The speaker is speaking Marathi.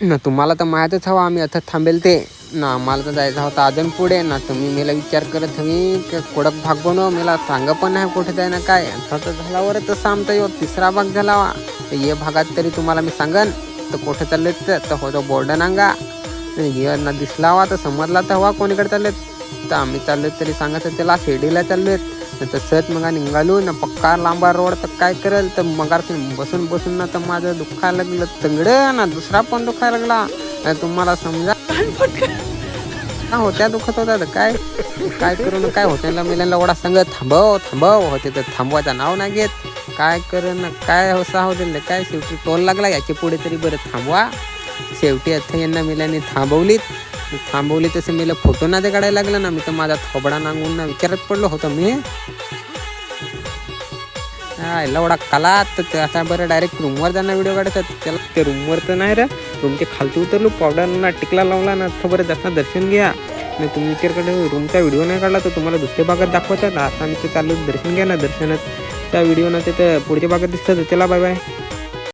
ना तुम्हाला तर माहीतच हवं आम्ही आता थांबेल ते ना, आम्हाला तर जायचं होता अजून पुढे ना. तुम्ही मला विचार करत हवी कोडक भाग बनव, मला सांग पण नाही कुठे जाय ना काय. तर झाल्यावर तसं आमचा यो तिसरा भाग झाला. तर ये भागात तरी तुम्हाला मी सांगन तर कुठे चाललेत तर होतो बोर्ड नांगा ना दिसला हवा तर समजला तर हवा कोणीकडे चाललेत. तर आम्ही चाललोय तरी सांगायचं त्याला शिर्डीला चाललोय. तसंच मग निघालो ना पक्का लांबा रोड. तर काय करेल तर मग बसून बसून ना तर माझं दुखायला लागलं तंगडं ना, दुसरा पण दुखायला लागला. तुम्हाला समजा होत्या दुखत होता तर काय काय करू ना काय होत्याला मिळाला एवढा संग थांबव होते तर थांबवायचं नाव नाही घेत. काय कर ना काय होसा होते काय शेवटी टोल लागला याच्या पुढे तरी बरं थांबवा. शेवटी आता यांना मिल्याने थांबवली तसं मला फोटो ना ते काढायला लागलं ना. मी तर माझा थोबडा नांगून ना विचारत पडलो होतं मी एवढा कला. तर आता बरं डायरेक्ट रूमवर जाणं व्हिडिओ काढतात त्याला. ते रूमवर तर नाही रे, रूमच्या खालती उतरलो पावडरना टिकला लावला ना तर बरं जास्त दर्शन घ्या. नाही तुम्ही विचार रूमचा व्हिडिओ नाही काढला तर तुम्हाला दुसऱ्या भागात दाखवतात. आता आम्ही ते चालू दर्शन घ्या ना, दर्शनात त्या व्हिडिओ ना ते पुढच्या भागात दिसतात. त्याला बाय बाय.